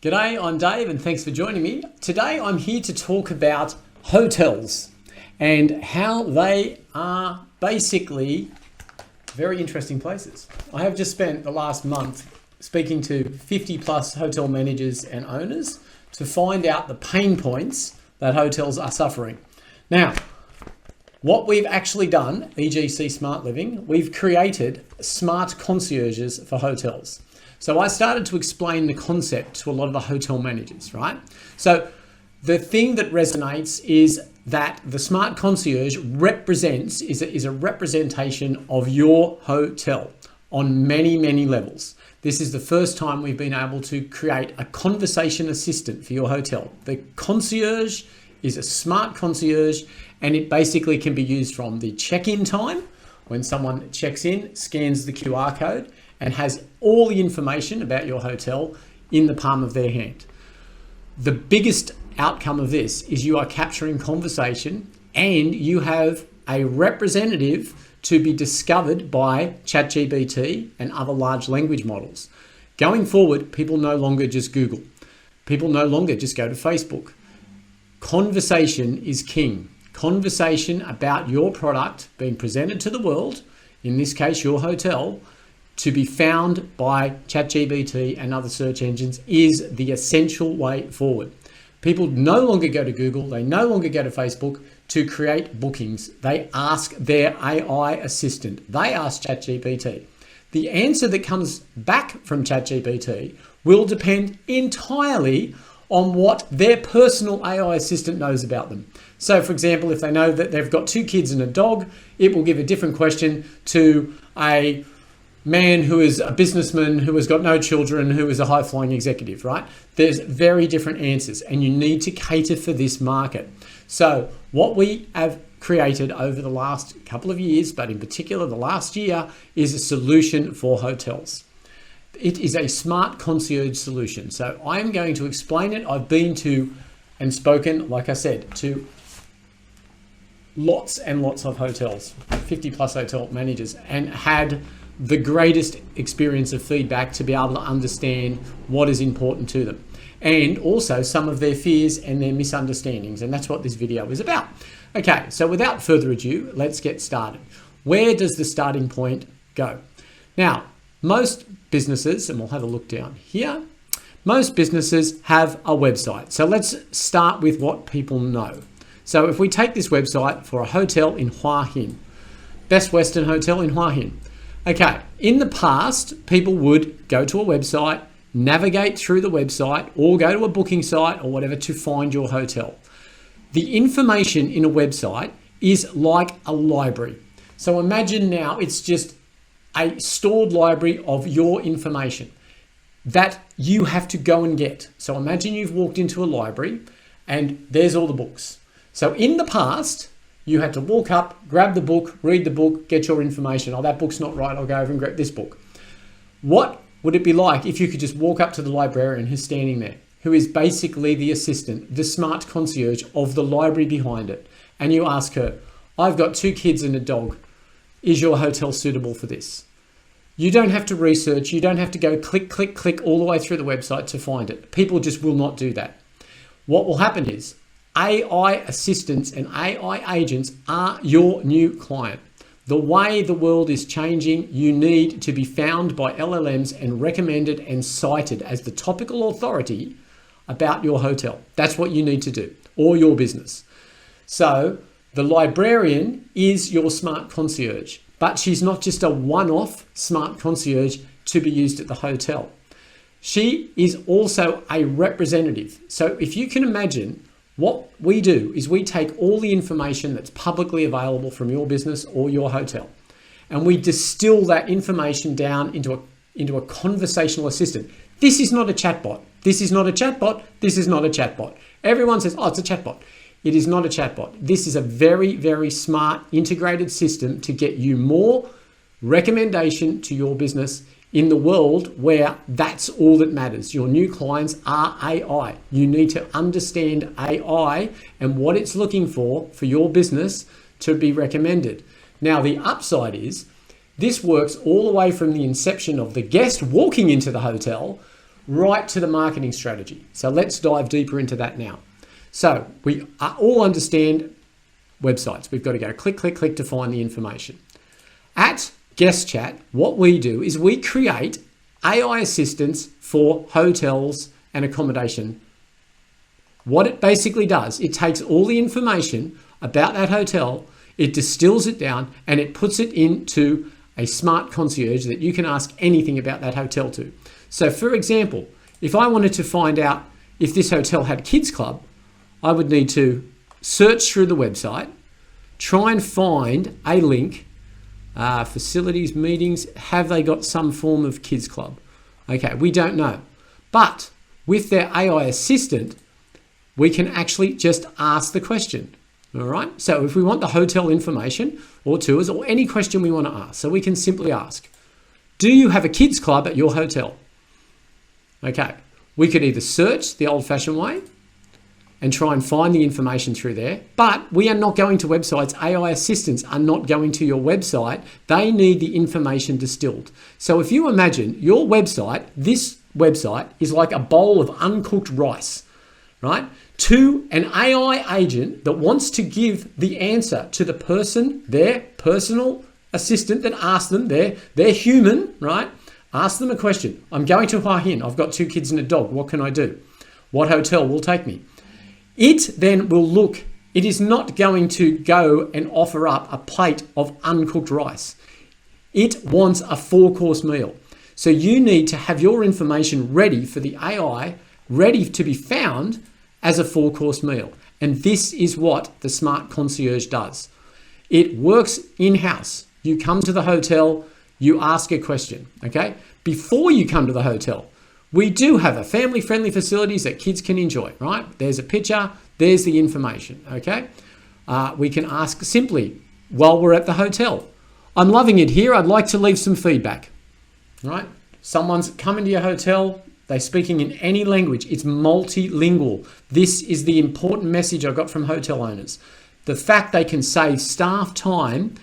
G'day, I'm Dave and thanks for joining me. Today I'm here to talk about hotels and how they are basically very interesting places. I have just spent the last month speaking to 50 plus hotel managers and owners to find out the pain points that hotels are suffering. Now, what we've actually done, EGC Smart Living, we've created Smart Concierges for hotels. So I started to explain the concept to a lot of the hotel managers, right? So the thing that resonates is that the Smart Concierge is a representation of your hotel on many, many levels. This is the first time we've been able to create a conversation assistant for your hotel. The concierge is a smart concierge, and it basically can be used from the check-in time, when someone checks in, scans the QR code, and has all the information about your hotel in the palm of their hand. The biggest outcome of this is you are capturing conversation and you have a representative to be discovered by ChatGPT and other large language models. Going forward, people no longer just Google. People no longer just go to Facebook. Conversation is king. Conversation about your product being presented to the world, in this case, your hotel, to be found by ChatGPT and other search engines is the essential way forward. People no longer go to Google, they no longer go to Facebook to create bookings. They ask their AI assistant, they ask ChatGPT. The answer that comes back from ChatGPT will depend entirely on what their personal AI assistant knows about them. So for example, if they know that they've got 2 kids and a dog, it will give a different question to a man who is a businessman who has got no children, who is a high-flying executive, right? There's very different answers and you need to cater for this market. So what we have created over the last couple of years, but in particular the last year, is a solution for hotels. It is a smart concierge solution. So I'm going to explain it. I've been to and spoken, like I said, to lots and lots of hotels, 50 plus hotel managers, and had the greatest experience of feedback to be able to understand what is important to them, and also some of their fears and their misunderstandings. And that's what this video is about. Okay, so without further ado, let's get started. Where does the starting point go? Now, most businesses, and we'll have a look down here, most businesses have a website. So let's start with what people know. So if we take this website for a hotel in Hua Hin, Best Western Hotel in Hua Hin. Okay, in the past, people would go to a website, navigate through the website, or go to a booking site or whatever to find your hotel. The information in a website is like a library. So imagine now it's just a stored library of your information that you have to go and get. So imagine you've walked into a library and there's all the books. So in the past, you had to walk up, grab the book, read the book, get your information. Oh, that book's not right. I'll go over and grab this book. What would it be like if you could just walk up to the librarian who's standing there, who is basically the assistant, the smart concierge of the library behind it, and you ask her, I've got 2 kids and a dog. Is your hotel suitable for this? You don't have to research. You don't have to go click, click, click all the way through the website to find it. People just will not do that. What will happen is AI assistants and AI agents are your new client. The way the world is changing, you need to be found by LLMs and recommended and cited as the topical authority about your hotel. That's what you need to do, or your business. So the librarian is your smart concierge, but she's not just a one-off smart concierge to be used at the hotel. She is also a representative. So if you can imagine, what we do is we take all the information that's publicly available from your business or your hotel, and we distill that information down into a conversational assistant. This is not a chatbot. This is not a chatbot. This is not a chatbot. Everyone says, oh, it's a chatbot. It is not a chatbot. This is a very, very smart integrated system to get you more recommendation to your business in the world where that's all that matters. Your new clients are AI. You need to understand AI and what it's looking for your business to be recommended. Now, the upside is this works all the way from the inception of the guest walking into the hotel right to the marketing strategy. So let's dive deeper into that now. So we all understand websites. We've got to go click, click, click to find the information. At Guest Chat, what we do is we create AI assistants for hotels and accommodation. What it basically does, it takes all the information about that hotel, it distills it down, and it puts it into a smart concierge that you can ask anything about that hotel to. So for example, if I wanted to find out if this hotel had kids club, I would need to search through the website, try and find a link, facilities, meetings, have they got some form of kids club? Okay, we don't know. But with their AI assistant, we can actually just ask the question. All right. So if we want the hotel information or tours or any question we want to ask, so we can simply ask, do you have a kids club at your hotel? Okay. We could either search the old fashioned way and try and find the information through there, but we are not going to websites. AI assistants are not going to your website. They need the information distilled. So if you imagine your website, this website is like a bowl of uncooked rice, right? To an AI agent that wants to give the answer to the person, their personal assistant that asked them, they're human, right? Ask them a question. I'm going to Hua Hin. I've got 2 kids and a dog. What can I do? What hotel will take me? It then will look, it is not going to go and offer up a plate of uncooked rice. It wants a 4-course meal. So you need to have your information ready for the AI, ready to be found as a 4-course meal. And this is what the Smart Concierge does. It works in-house. You come to the hotel, you ask a question, okay? Before you come to the hotel, we do have a family-friendly facilities that kids can enjoy, right? There's a picture, there's the information, okay? We can ask simply while we're at the hotel, I'm loving it here, I'd like to leave some feedback, right? Someone's coming to your hotel, they're speaking in any language, it's multilingual. This is the important message I got from hotel owners. The fact they can save staff time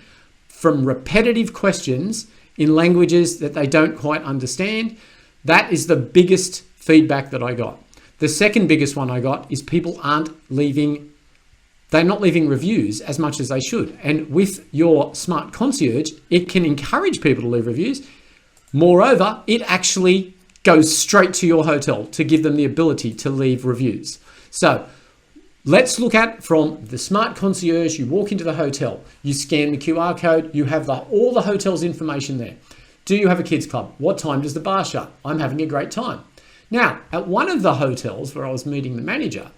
from repetitive questions in languages that they don't quite understand. That is the biggest feedback that I got. The second biggest one I got is people they're not leaving reviews as much as they should. And with your Smart Concierge, it can encourage people to leave reviews. Moreover, it actually goes straight to your hotel to give them the ability to leave reviews. So let's look at from the Smart Concierge, you walk into the hotel, you scan the QR code, you have all the hotel's information there. Do you have a kids club? What time does the bar shut? I'm having a great time. Now, at one of the hotels where I was meeting the manager,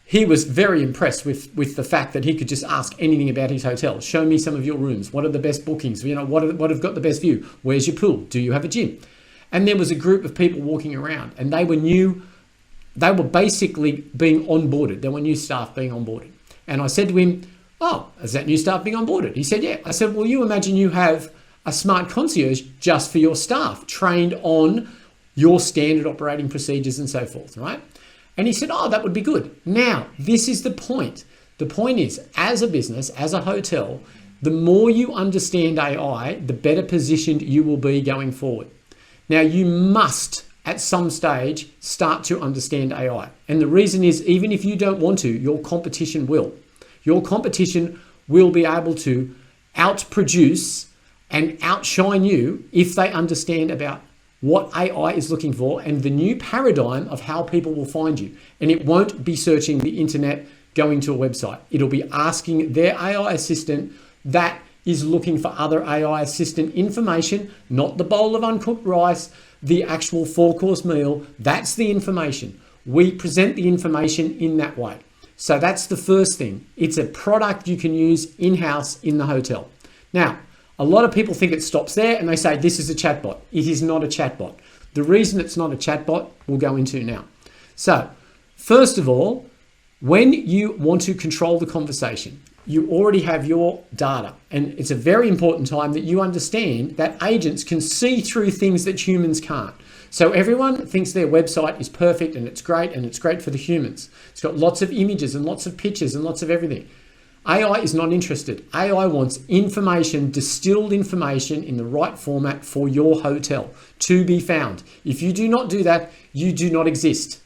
he was very impressed with the fact that he could just ask anything about his hotel. Show me some of your rooms. What are the best bookings? You know, what have got the best view? Where's your pool? Do you have a gym? And there was a group of people walking around and they were new. They were basically being onboarded. There were new staff being onboarded. And I said to him, oh, is that new staff being onboarded? He said, yeah. I said, well, you imagine you have a Smart Concierge just for your staff, trained on your standard operating procedures and so forth, right? And he said, oh, that would be good. Now, this is the point. The point is, as a business, as a hotel, the more you understand AI, the better positioned you will be going forward. Now, you must, at some stage, start to understand AI. And the reason is, even if you don't want to, your competition will. Your competition will be able to outproduce and outshine you if they understand about what AI is looking for and the new paradigm of how people will find you. And it won't be searching the internet, going to a website. It'll be asking their AI assistant that is looking for other AI assistant information, not the bowl of uncooked rice, the actual 4-course meal. That's the information. We present the information in that way. So that's the first thing. It's a product you can use in-house in the hotel. Now, a lot of people think it stops there and they say, this is a chatbot. It is not a chatbot. The reason it's not a chatbot, we'll go into now. So, first of all, when you want to control the conversation, you already have your data. And it's a very important time that you understand that agents can see through things that humans can't. So everyone thinks their website is perfect and it's great for the humans. It's got lots of images and lots of pictures and lots of everything. AI is not interested. AI wants information, distilled information in the right format for your hotel to be found. If you do not do that, you do not exist.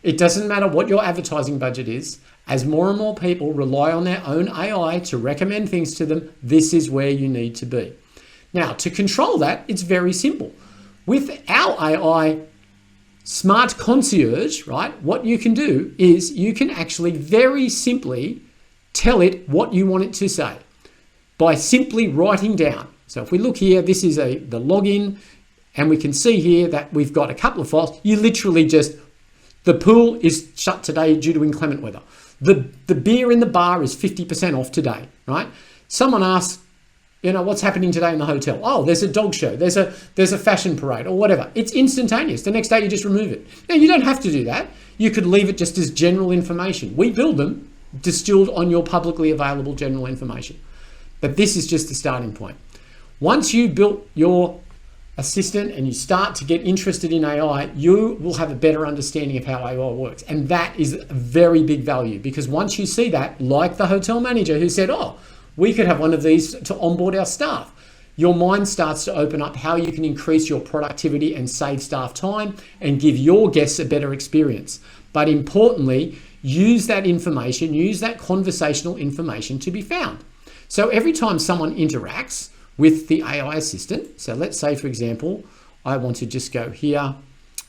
It doesn't matter what your advertising budget is. As more and more people rely on their own AI to recommend things to them, this is where you need to be. Now, to control that, it's very simple. With our AI Smart Concierge, right, what you can do is you can actually very simply tell it what you want it to say by simply writing down. So if we look here, this is the login, and we can see here that we've got a couple of files. You literally just, the pool is shut today due to inclement weather. The beer in the bar is 50% off today, right? Someone asks, what's happening today in the hotel? Oh, there's a dog show, there's a fashion parade or whatever. It's instantaneous. The next day you just remove it. Now, you don't have to do that. You could leave it just as general information. We build them distilled on your publicly available general information. But this is just the starting point. Once you built your assistant and you start to get interested in AI, you will have a better understanding of how AI works. And that is a very big value, because once you see that, like the hotel manager who said, oh, we could have one of these to onboard our staff, your mind starts to open up how you can increase your productivity and save staff time and give your guests a better experience. But importantly, use that information, use that conversational information to be found. So every time someone interacts with the AI assistant, so let's say, for example, I want to just go here,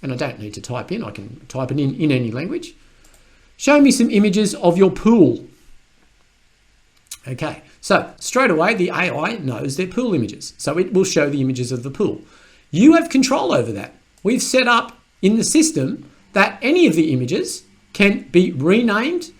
and I don't need to type in, I can type it in any language. Show me some images of your pool. Okay, so straight away, the AI knows their pool images. So it will show the images of the pool. You have control over that. We've set up in the system that any of the images can be renamed.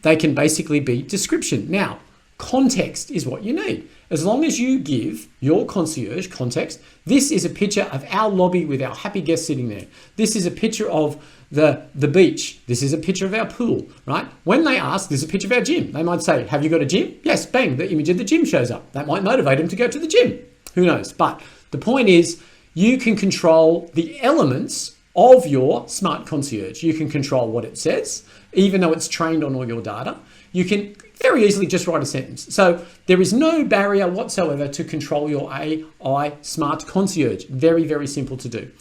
They can basically be description. Now, context is what you need. As long as you give your concierge context, this is a picture of our lobby with our happy guests sitting there. This is a picture of the beach. This is a picture of our pool, right? When they ask, this is a picture of our gym. They might say, have you got a gym? Yes, bang, the image of the gym shows up. That might motivate them to go to the gym. Who knows? But the point is, you can control the elements of your Smart Concierge. You can control what it says, even though it's trained on all your data. You can very easily just write a sentence. So there is no barrier whatsoever to control your AI Smart Concierge. Very, very simple to do.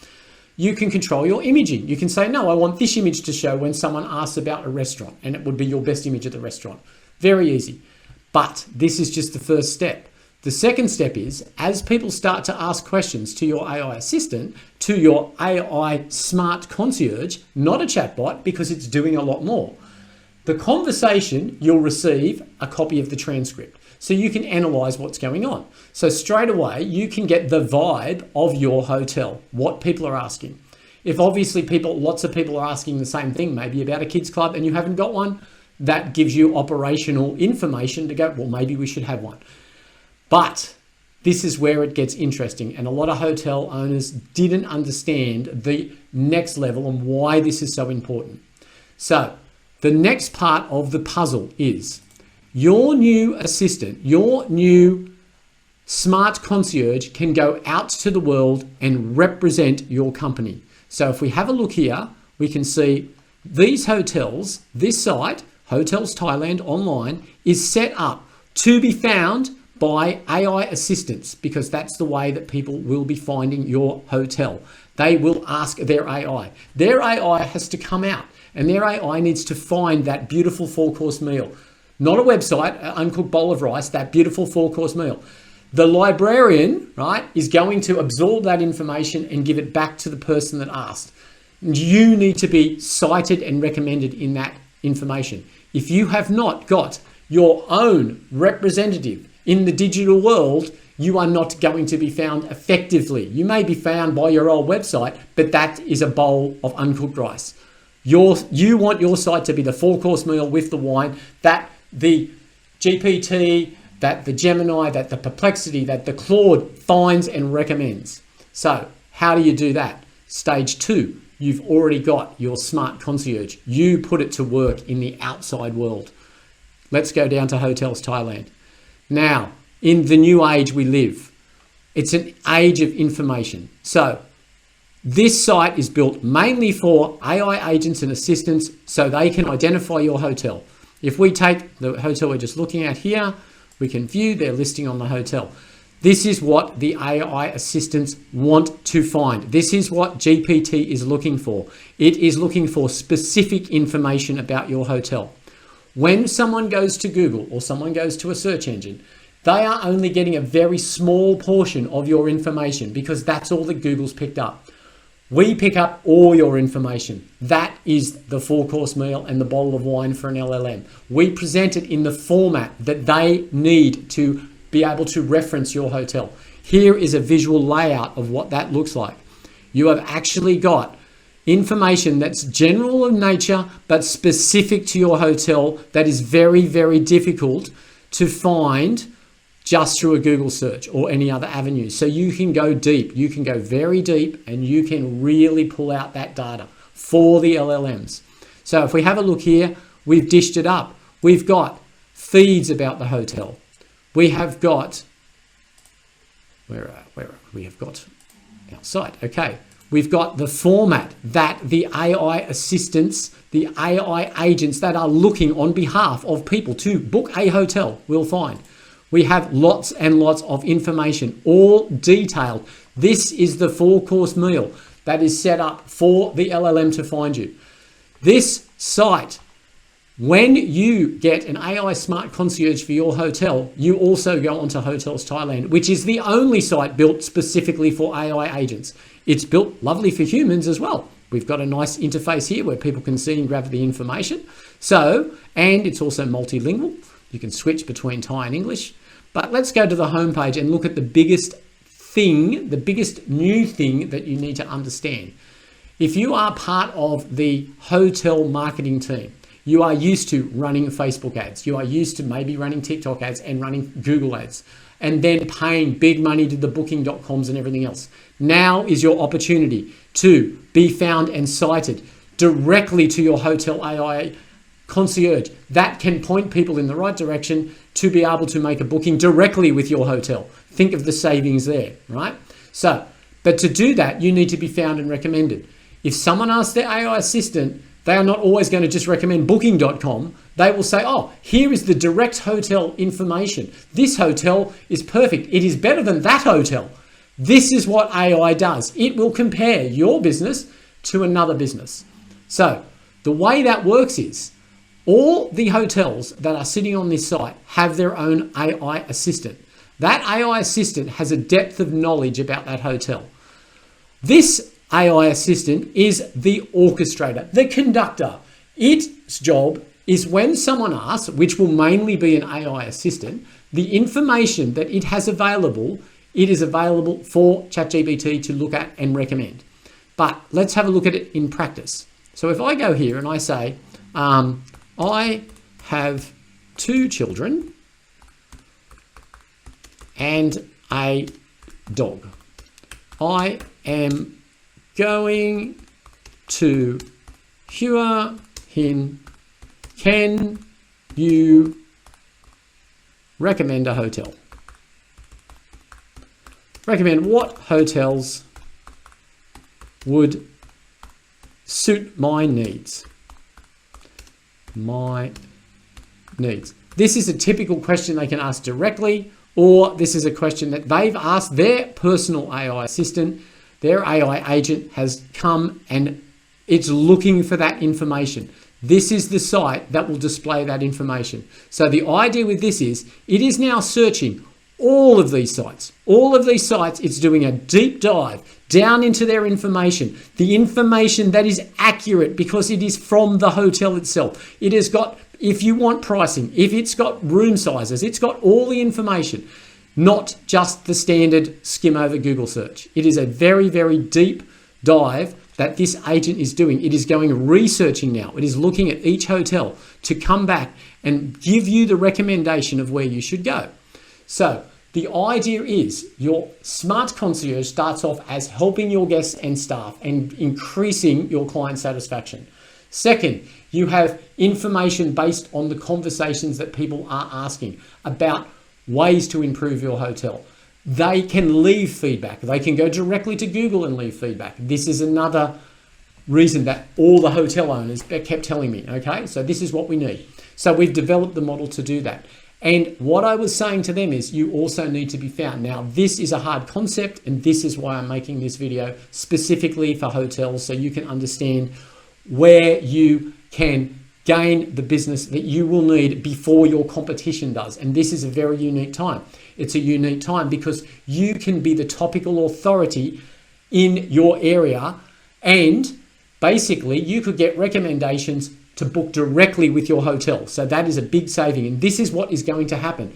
You can control your imaging. You can say, no, I want this image to show when someone asks about a restaurant, and it would be your best image at the restaurant. Very easy. But this is just the first step. The second step is, as people start to ask questions to your AI assistant, to your AI Smart Concierge, not a chatbot, because it's doing a lot more. The conversation, you'll receive a copy of the transcript, so you can analyze what's going on. So straight away, you can get the vibe of your hotel, what people are asking. If obviously lots of people are asking the same thing, maybe about a kids club, and you haven't got one, that gives you operational information to go, well, maybe we should have one. But this is where it gets interesting, and a lot of hotel owners didn't understand the next level and why this is so important. So the next part of the puzzle is your new assistant, your new Smart Concierge can go out to the world and represent your company. So if we have a look here, we can see these hotels, this site, Hotels Thailand Online, is set up to be found by AI assistants, because that's the way that people will be finding your hotel. They will ask their AI. Their AI has to come out, and their AI needs to find that beautiful 4-course meal. Not a website, an uncooked bowl of rice, that beautiful 4-course meal. The librarian, right, is going to absorb that information and give it back to the person that asked. You need to be cited and recommended in that information. If you have not got your own representative in the digital world, you are not going to be found effectively. You may be found by your old website, but that is a bowl of uncooked rice. You want your site to be the 4-course meal with the wine, that the GPT, that the Gemini, that the Perplexity, that the Claude finds and recommends. So how do you do that? Stage 2, you've already got your Smart Concierge. You put it to work in the outside world. Let's go down to Hotels Thailand. Now, in the new age we live, it's an age of information. So this site is built mainly for AI agents and assistants so they can identify your hotel. If we take the hotel we're just looking at here, we can view their listing on the hotel. This is what the AI assistants want to find. This is what GPT is looking for. It is looking for specific information about your hotel. When someone goes to Google or someone goes to a search engine, they are only getting a very small portion of your information because that's all that Google's picked up. We pick up all your information. That is the 4-course meal and the bottle of wine for an LLM. We present it in the format that they need to be able to reference your hotel. Here is a visual layout of what that looks like. You have actually got information that's general in nature, but specific to your hotel that is very, very difficult to find just through a Google search or any other avenue. So you can go deep, you can go very deep, and you can really pull out that data for the LLMs. So if we have a look here, we've dished it up. We've got feeds about the hotel. We have got, where we have got our site, okay. We've got the format that the AI assistants, the AI agents that are looking on behalf of people to book a hotel will find. We have lots and lots of information, all detailed. This is the 4-course meal that is set up for the LLM to find you. This site, when you get an AI Smart Concierge for your hotel, you also go onto Hotels Thailand, which is the only site built specifically for AI agents. It's built lovely for humans as well. We've got a nice interface here where people can see and grab the information. And it's also multilingual. You can switch between Thai and English. But let's go to the homepage and look at the biggest thing, the biggest new thing that you need to understand. If you are part of the hotel marketing team, you are used to running Facebook ads. You are used to maybe running TikTok ads and running Google ads and then paying big money to the booking.coms and everything else. Now is your opportunity to be found and cited directly to your hotel AI concierge that can point people in the right direction to be able to make a booking directly with your hotel. Think of the savings there, right? But to do that, you need to be found and recommended. If someone asks their AI assistant, they are not always going to just recommend booking.com. They will say, oh, here is the direct hotel information. This hotel is perfect. It is better than that hotel. This is what AI does. It will compare your business to another business. So the way that works is all the hotels that are sitting on this site have their own AI assistant. That AI assistant has a depth of knowledge about that hotel. This AI assistant is the orchestrator, the conductor. Its job is when someone asks, which will mainly be an AI assistant, the information that it has available, it is available for ChatGPT to look at and recommend. But let's have a look at it in practice. So if I go here and I say, I have 2 children and a dog. I am going to Hua Hin. Can you recommend a hotel? Recommend what hotels would suit my needs? My needs. This is a typical question they can ask directly, or this is a question that they've asked their personal AI assistant. Their AI agent has come and it's looking for that information. This is the site that will display that information. So the idea with this is it is now searching all of these sites. All of these sites, it's doing a deep dive down into their information. The information that is accurate because it is from the hotel itself. It has got, if you want pricing, if it's got room sizes, it's got all the information, not just the standard skim over Google search. It is a very, very deep dive that this agent is doing. It is going researching now. It is looking at each hotel to come back and give you the recommendation of where you should go. So the idea is your Smart Concierge starts off as helping your guests and staff and increasing your client satisfaction. Second, you have information based on the conversations that people are asking about ways to improve your hotel. They can leave feedback. They can go directly to Google and leave feedback. This is another reason that all the hotel owners kept telling me, okay? So this is what we need. So we've developed the model to do that. And what I was saying to them is you also need to be found. Now, this is a hard concept, and this is why I'm making this video specifically for hotels, so you can understand where you can gain the business that you will need before your competition does. And this is a very unique time. It's a unique time because you can be the topical authority in your area, and basically you could get recommendations to book directly with your hotel. So that is a big saving, and this is what is going to happen.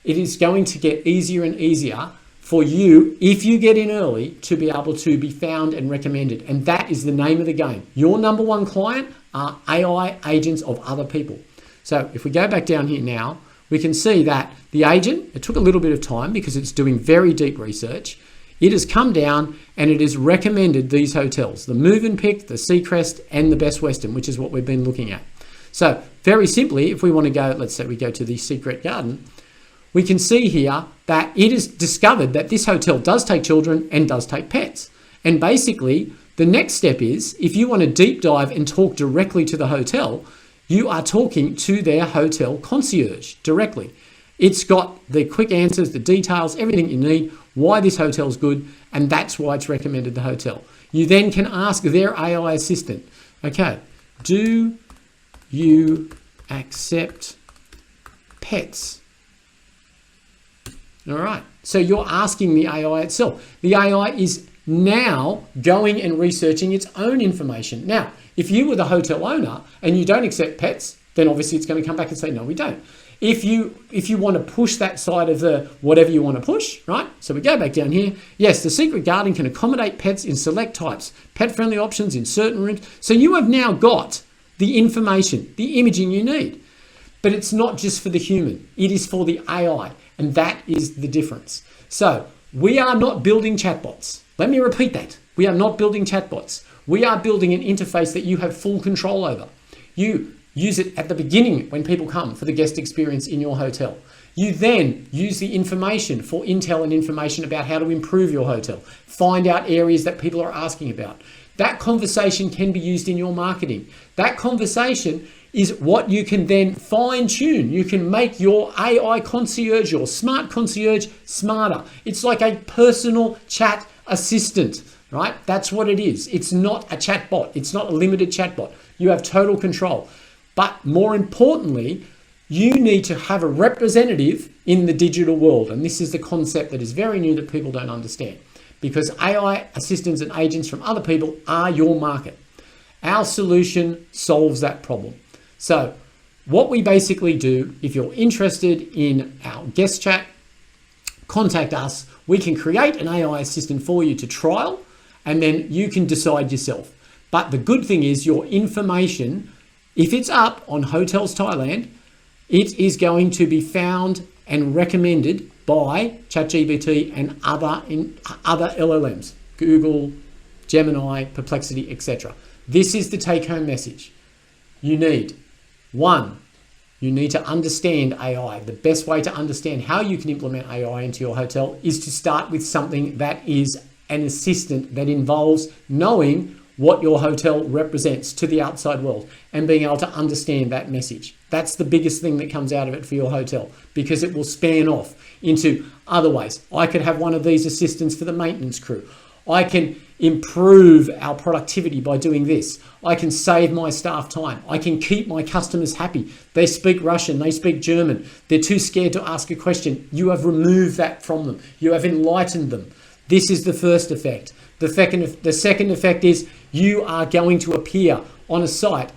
It is going to get easier and easier for you, if you get in early, to be able to be found and recommended. And that is the name of the game. Your number one client are AI agents of other people. So if we go back down here now, we can see that the agent, it took a little bit of time because it's doing very deep research. It has come down and it has recommended these hotels, the Mövenpick, the Seacrest, and the Best Western, which is what we've been looking at. So very simply, if we want to go, let's say we go to the Secret Garden, we can see here that it has discovered that this hotel does take children and does take pets. And basically, the next step is, if you want to deep dive and talk directly to the hotel, you are talking to their hotel concierge directly. It's got the quick answers, the details, everything you need, why this hotel's good, and that's why it's recommended the hotel. You then can ask their AI assistant, okay, do you accept pets? All right, so you're asking the AI itself. The AI is now going and researching its own information. Now, if you were the hotel owner and you don't accept pets, then obviously it's going to come back and say, no, we don't. If you want to push that side of the whatever you want to push, right? So we go back down here. Yes, the Secret Garden can accommodate pets in select types, pet-friendly options in certain rooms. So you have now got the information, the imaging you need. But it's not just for the human. It is for the AI. And that is the difference. So we are not building chatbots. Let me repeat that. We are not building chatbots. We are building an interface that you have full control over. You use it at the beginning when people come for the guest experience in your hotel. You then use the information for intel and information about how to improve your hotel. Find out areas that people are asking about. That conversation can be used in your marketing. That conversation is what you can then fine tune. You can make your AI concierge, your smart concierge, smarter. It's like a personal chat assistant, right? That's what it is. It's not a chat bot. It's not a limited chat bot. You have total control. But more importantly, you need to have a representative in the digital world. And this is the concept that is very new that people don't understand, because AI assistants and agents from other people are your market. Our solution solves that problem. So what we basically do, if you're interested in our guest chat, contact us. We can create an AI assistant for you to trial, and then you can decide yourself. But the good thing is your information, if it's up on Hotels Thailand, it is going to be found and recommended by ChatGPT and other LLMs, Google, Gemini, Perplexity, etc. This is the take-home message. You need, one, you need to understand AI. The best way to understand how you can implement AI into your hotel is to start with something that is an assistant that involves knowing what your hotel represents to the outside world and being able to understand that message. That's the biggest thing that comes out of it for your hotel, because it will span off into other ways. I could have one of these assistants for the maintenance crew. I can improve our productivity by doing this. I can save my staff time. I can keep my customers happy. They speak Russian, they speak German. They're too scared to ask a question. You have removed that from them. You have enlightened them. This is the first effect. The second effect is you are going to appear on a site,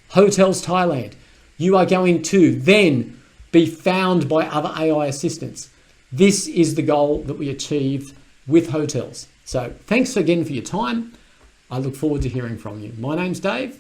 Hotels Thailand. You are going to then be found by other AI assistants. This is the goal that we achieved with hotels. So thanks again for your time. I look forward to hearing from you. My name's Dave.